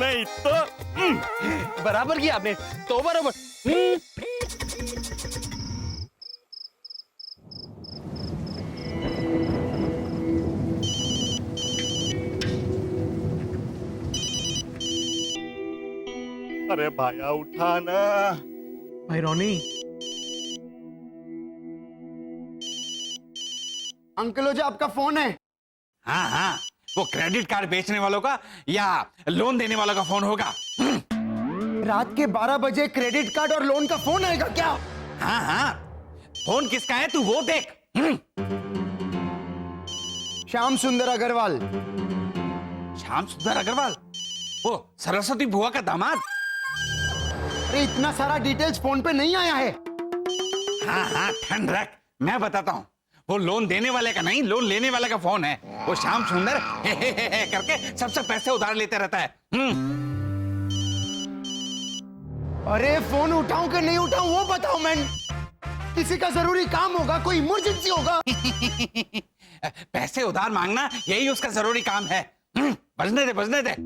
नहीं तो बराबर किया आपने, तो बराबर। अरे भाया उठा ना। भाई रोनी, अंकल ओझा आपका फोन है। हाँ हाँ, वो क्रेडिट कार्ड बेचने वालों का या लोन देने वालों का फोन होगा। रात के 12 बजे क्रेडिट कार्ड और लोन का फोन आएगा क्या? हाँ हाँ, फोन किसका है तू वो देख। श्याम सुंदर अग्रवाल। श्याम सुंदर अग्रवाल, वो सरस्वती बुआ का दामाद। अरे इतना सारा डिटेल्स फोन पे नहीं आया है। हाँ हाँ, ठंड रख, मैं बताता हूँ। वो लोन देने वाले का नहीं, लोन लेने वाले का फोन है। वो श्याम सुंदर हे करके सबसे पैसे उधार लेते रहता है। अरे फोन उठाऊं कि नहीं उठाऊं वो बताओ। मैं किसी का जरूरी काम होगा, कोई इमरजेंसी होगा। पैसे उधार मांगना यही उसका जरूरी काम है। बजने दे बजने दे।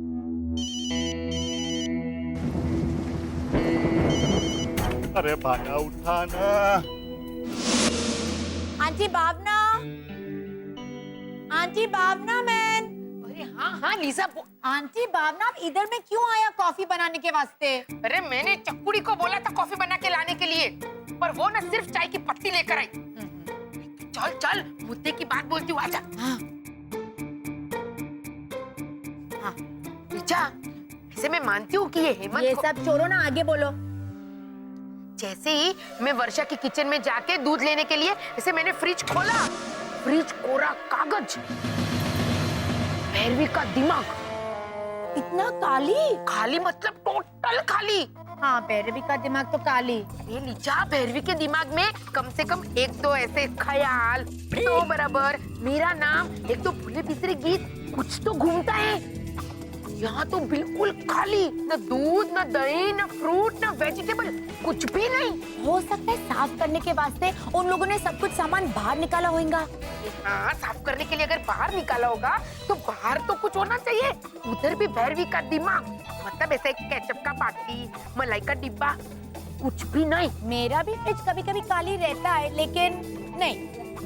अरे भाया उठा ना। आंटी भावना, आंटी भावना मैन। अरे हाँ हाँ लीजा, आंटी भावना, आप इधर में क्यों आया कॉफी बनाने के वास्ते? अरे मैंने चक्कुड़ी को बोला था कॉफी बना के लाने के लिए, पर वो ना सिर्फ चाय की पत्ती लेकर आई। चल चल, मुद्दे की बात बोलती हूँ, आजा। हाँ। हाँ लीजा, वैसे मैं मानती हूँ कि ये हेमंत ये को... सब छोड़ो ना, आगे बोलो। जैसे ही मैं वर्षा की किचन में जाके दूध लेने के लिए, जैसे मैंने फ्रिज खोला, फ्रिज कोरा कागज, भैरवी का दिमाग। इतना काली? खाली मतलब टोटल खाली। हाँ, भैरवी का दिमाग तो काली। ये लीजा, भैरवी के दिमाग में कम से कम एक तो ऐसे ख्याल, तो बराबर मेरा नाम, एक तो भूले बिसरे गीत, कुछ तो घूमता है। यहाँ तो बिल्कुल खाली, न दूध, न दही, न फ्रूट, न वेजिटेबल, कुछ भी नहीं। हो सकता है साफ करने के वास्ते उन लोगों ने सब कुछ सामान बाहर निकाला होगा। हाँ, साफ करने के लिए अगर बाहर निकाला होगा तो बाहर तो कुछ होना चाहिए। उधर भी भैरवी का दिमाग, मतलब ऐसे केचप का बाटी, मलाई का डिब्बा, कुछ भी नहीं। मेरा भी फ्रिज कभी कभी खाली रहता है, लेकिन नहीं,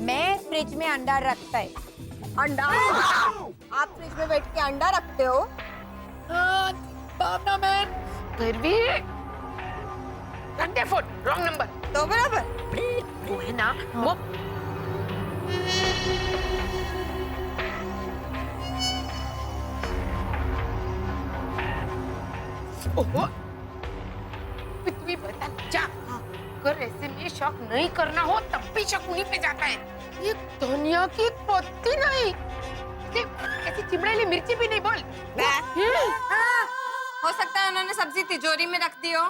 मैं फ्रिज में अंडा रखता है। अंडा? आप फ्रिज में बैठ के अंडा रखते हो? भावना मैन, भैरवी, रॉन्ग नंबर। तो बराबर वो है ना, वो ओहो, तू ही बता जा। अगर ऐसे में शक नहीं करना हो तब भी शक उन्हीं पे जाता है। ये धनिया की पत्ती नहीं, ऐसी चिमड़ेली मिर्ची भी नहीं। बोल। हो सकता है उन्होंने सब्जी तिजोरी में रख दी हो।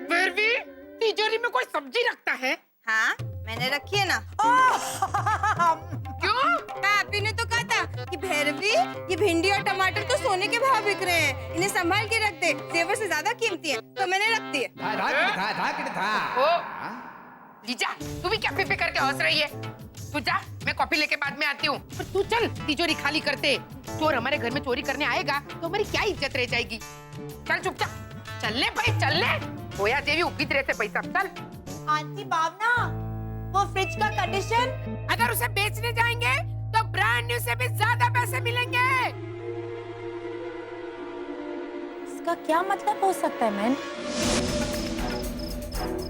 भैरवी, तिजोरी में कोई सब्जी रखता है? हाँ, मैंने रखी है ना। क्यों? पापी ने तो कहा था कि भैरवी, ये भिंडी और टमाटर तो सोने के भाव बिक रहे हैं, इन्हें संभाल के रख दे, जेवर से ज्यादा कीमती है, तो मैंने रख दिए। लीजा, तू भी क्या पे करके हंस रही है? तू जा, मैं कॉफी लेके बाद में आती हूँ। पर तू चल, तिजोरी खाली करते। चोर हमारे घर में चोरी करने आएगा तो हमारी क्या इज्जत रह जाएगी। चल चुपचाप, चल ले भाई, चल ले। होया देवी उगी तरह से पैसा। चल। आंटी भावना, वो फ्रिज का कंडीशन, अगर उसे बेचने जाएंगे तो ब्रांड न्यू से भी ज्यादा पैसे मिलेंगे। इसका क्या मतलब हो सकता है मैन?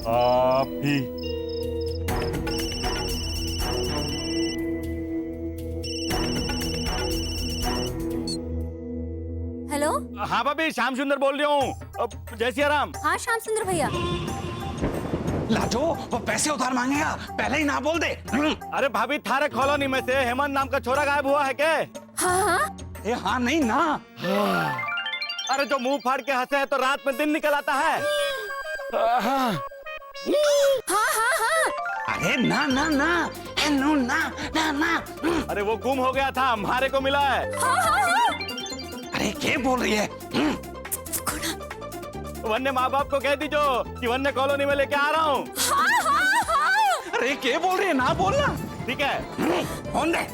अभी हेलो। हाँ भाभी, श्याम सुंदर बोल रही हूँ। जय सिया राम। हाँ श्याम सुंदर भैया। लाजो, वो पैसे उधार मांगेगा, पहले ही ना बोल दे। अरे भाभी, थारे कॉलोनी में से हेमंत नाम का छोरा गायब हुआ है क्या? हाँ हाँ। ये हाँ नहीं ना। अरे जो मुंह फाड़ के हंसे है तो रात में दिन निकल आता है। हाँ हाँ हाँ हाँ। अरे ना ना ना, नो ना ना ना। अरे वो गुम हो गया था, हमारे को मिला है। हाँ हाँ हाँ। अरे क्या बोल रही है? वन्ने माँ बाप को कह दीजो कि वन्ने कॉलोनी में लेके आ रहा हूँ। हाँ हाँ हाँ। अरे क्या बोल रही है, ना बोलना। ठीक है, फोन दे।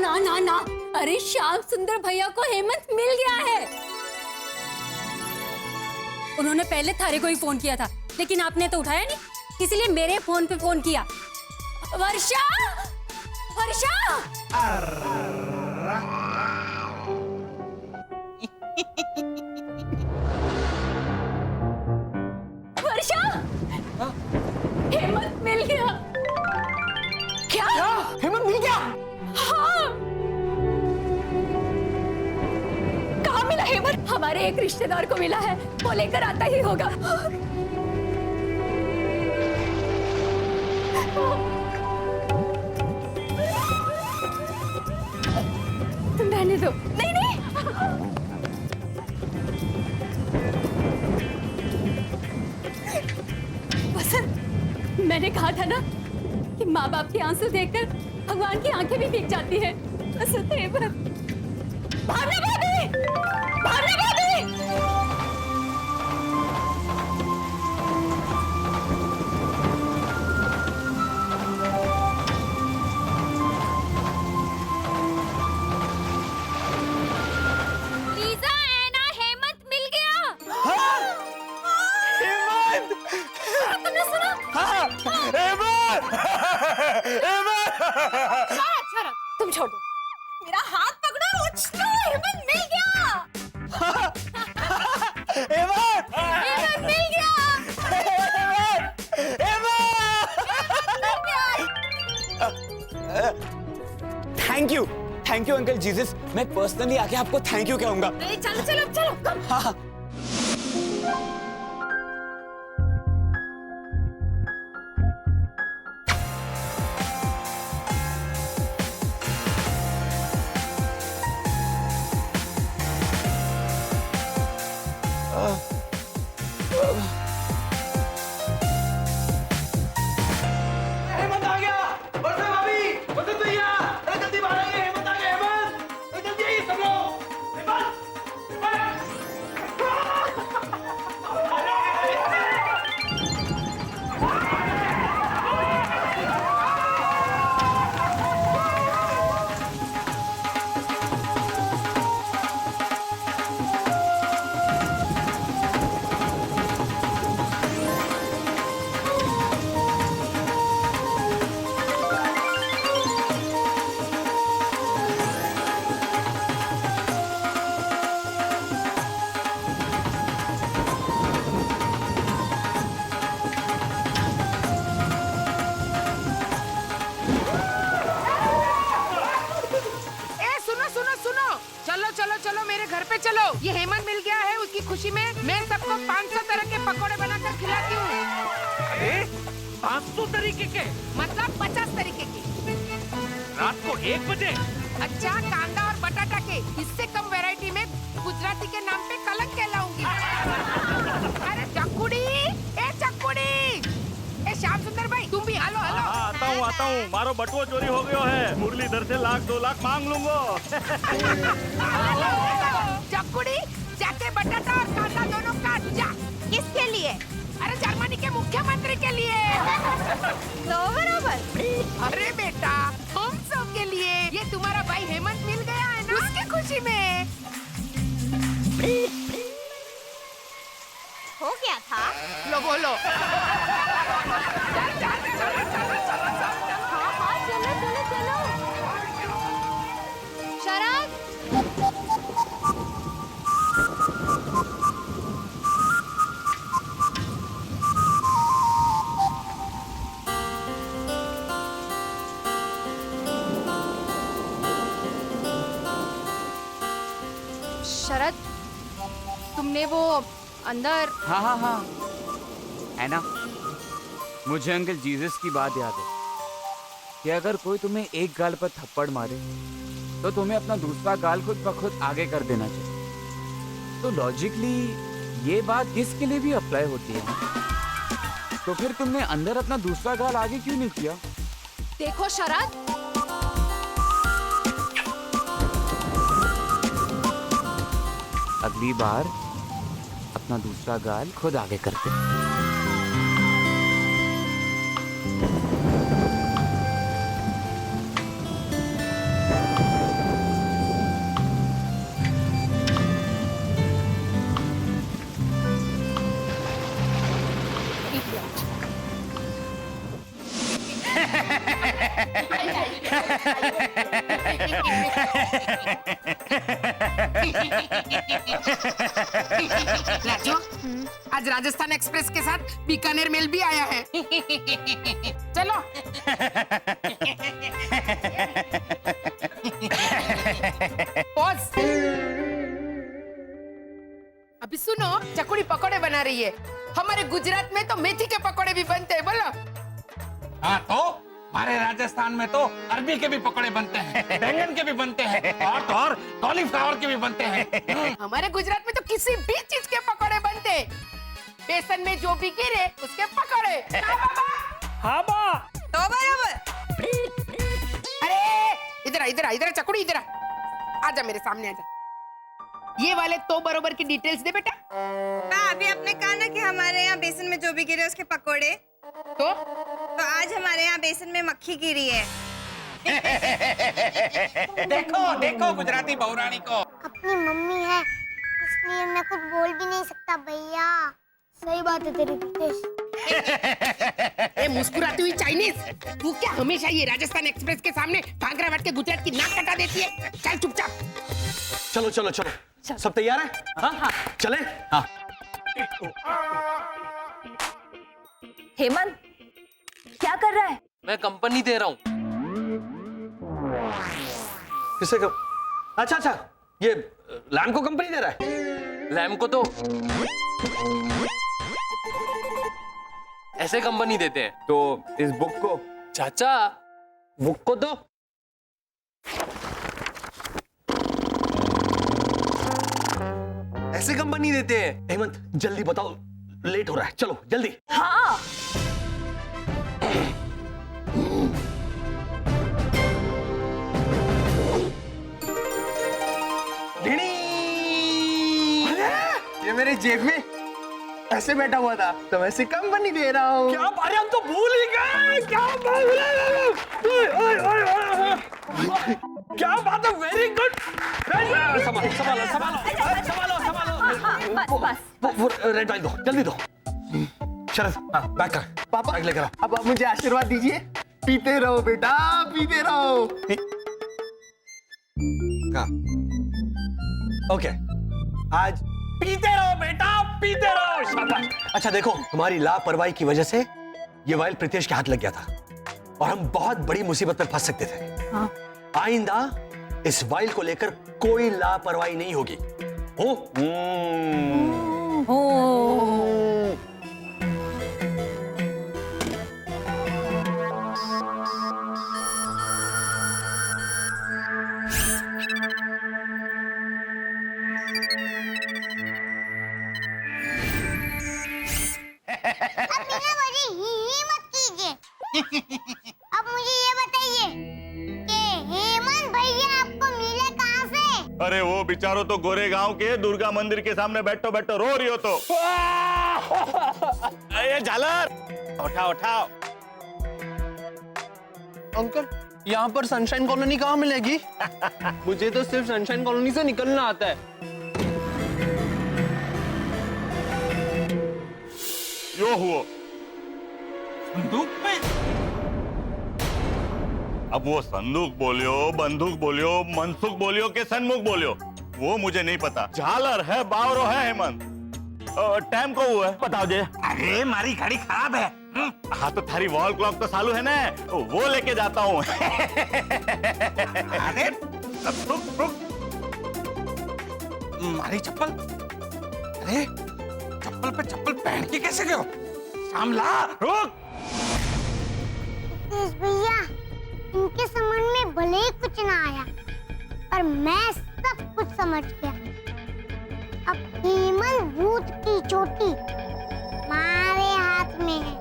ना ना ना, अरे श्याम सुंदर भैया को हेमंत मिल गया है। उन्होंने पहले थारे को ही फोन किया था, लेकिन आपने तो उठाया नहीं, इसीलिए मेरे फोन पे फोन किया। वर्षा, वर्षा। वर्षा, हेमंत मिल गया। क्या? हेमंत मिल गया? हाँ। कहाँ मिला हेमंत? हमारे एक रिश्तेदार को मिला है, वो लेकर आता ही होगा। तुम रहने दो। नहीं नहीं। वसंत, मैंने कहा था ना कि माँ बाप के आंसू देखकर भगवान की आंखें भी भीग जाती है। वसंत, भावना भाभी, भावना भाभी। लीजा, एना, हेमंत मिल गया। हेमंत! तुमने सुना? हेमंत! हेमंत! तुम छोड़ दो, मेरा हाथ पकड़ो। हेमंत मिल गया। हेमंत! हेमंत मिल गया। Thank you uncle Jesus. मैं पर्सनली आके आपको थैंक यू कहूंगा। चलो चलो चलो, कम। हाँ। हेमंत आ गया। वर्षा भाभी, वसंत भैया, अरे जल्दी बाहर आइए, हेमंत आ गया। हेमंत, अरे जल्दी आइए सब लोग। चलो चलो मेरे घर पे चलो। ये हेमंत मिल गया है, उसकी खुशी में मैं सबको 500 तरह के पकोड़े बनाकर खिलाती हूँ। अरे 500 तरीके के मतलब 50 तरीके के। रात को 1 बजे? अच्छा, कांदा और बटाटा के, इससे कम वैरायटी में गुजराती के नाम पे कलंक कहलाऊंगी। अरे चक्कुड़ी, ए चक्कुड़ी, ए श्याम सुंदर भाई तुम भी हालो हालो। आता हूँ। मारो बटुआ चोरी हो गयो है, मुरलीधर से 1-2 लाख मांग लूंगा। चक्कुड़ी, जाके बटाटा और कांदा दोनों काट जा। किसके लिए? अरे जर्मनी के मुख्यमंत्री के लिए। तो बराबर। अरे बेटा, हम सब के लिए। ये तुम्हारा भाई हेमंत मिल गया है ना, उसकी खुशी में। हो गया था। लो बोलो। हाँ चलो चलो चलो। शरद, शरद, तुमने वो अंदर। हाँ है ना। मुझे अंकल जीसस की बात याद है कि अगर कोई तुम्हें एक गाल पर थप्पड़ मारे तो तुम्हें अपना दूसरा गाल खुद ब खुद आगे कर देना चाहिए। तो लॉजिकली ये बात किसके लिए भी अप्लाई होती है ना? तो फिर तुमने अंदर अपना दूसरा गाल आगे क्यों नहीं किया? देखो शरद, अगली बार अपना दूसरा गाल खुद आगे करते। राजू, आज राजस्थान एक्सप्रेस के साथ बीकानेर मेल भी आया है। चलो। पॉज। अभी सुनो, चकुड़ी पकोड़े बना रही है। हमारे गुजरात में तो मेथी के पकोड़े भी बनते हैं, बोलो। हाँ तो हमारे राजस्थान में तो अरबी के भी पकौड़े बनते हैं, बैंगन के भी बनते हैं, और तो और कॉलीफ्लावर के भी बनते हैं। हमारे गुजरात में तो किसी भी चीज के पकोड़े बनते। बेसन में जो भी गिरे उसके पकोड़े। हाँ बा। तो बराबर। अरे इधर इधर इधर चकुड़ी, इधर आजा, मेरे सामने आजा। ये वाले तो बरोबर की डिटेल्स दे बेटा। अभी आपने कहा ना कि हमारे यहाँ बेसन में जो भी गिरे उसके पकोड़े, तो आज हमारे यहाँ बेसन में मक्खी गिरी है। देखो देखो गुजराती बहुरानी को। अपनी मम्मी है इसलिए मैं कुछ बोल भी नहीं सकता भैया। सही बात है तेरी रितेश। ए मुस्कुराती हुई चाइनीज, तू क्या हमेशा ये राजस्थान एक्सप्रेस के सामने भांगरा बैठ के गुजरात की नाक कटा देती है? चल चुपचाप। चलो चलो चलो, सब तैयार है? हाँ चले। हाँ हेमंत, क्या कर रहा है? मैं कंपनी दे रहा हूँ। किसे कब? अच्छा अच्छा, ये लैम को कंपनी दे रहा है? लैम को तो ऐसे कंपनी देते हैं। तो इस बुक को? चाचा, बुक को तो ऐसे कंपनी देते हैं। हेमंत जल्दी बताओ, लेट हो रहा है, चलो जल्दी। हाँ। ये मेरे जेब में ऐसे बैठा हुआ था तो मैं इसे कंपनी दे रहा हूँ। क्या बारे, हम तो भूल ही गए। क्या क्या बात है, वेरी गुड। संभालो संभालो संभालो संभालो संभालो। रेड वाइन दो, जल्दी दो। शरद, हाँ बैक कर, पापा बैग लेकर आओ। अब आप मुझे आशीर्वाद दीजिए। पीते रहो बेटा, पीते रहो। हाँ ओके, आज पीते रहो बेटा, पीते रहो। शाबाश। अच्छा देखो, हमारी लापरवाही की वजह से ये वाइल प्रीतेश के हाथ लग गया था और हम बहुत बड़ी मुसीबत में फंस सकते थे। हाँ। आइंदा इस वाइल को लेकर कोई लापरवाही नहीं होगी। हो? अब मुझे ये बताइए कि हेमंत भैया आपको मिले कहाँ से? अरे वो बेचारो तो गोरे गांव के दुर्गा मंदिर के सामने बैठो बैठो रो रही हो तो। ये झालर उठाओ उठाओ। अंकल यहाँ पर सनशाइन कॉलोनी कहाँ मिलेगी? मुझे तो सिर्फ सनशाइन कॉलोनी से निकलना आता है। यो हुआ बंदूक में। अब वो संदूक बोलियो, बंदूक बोलियो, मनसुख बोलियो के सन्मुख बोलियो, वो मुझे नहीं पता। झालर है, बावरो है हेमंत। टाइम को हुआ है बताओ जे। अरे मारी गाड़ी खराब है। हाँ तो थारी वॉल क्लॉक तो चालू है ना, वो लेके जाता हूँ। अरे रुक रुक, मारी चप्पल। अरे चप्पल पे चप्पल पहन के कैसे गयो? सामला रुक। तेज भैया, इनके समझ में भले ही कुछ ना आया, पर मैं सब कुछ समझ गया। अब हेमंत भूत की चोटी हमारे हाथ में है।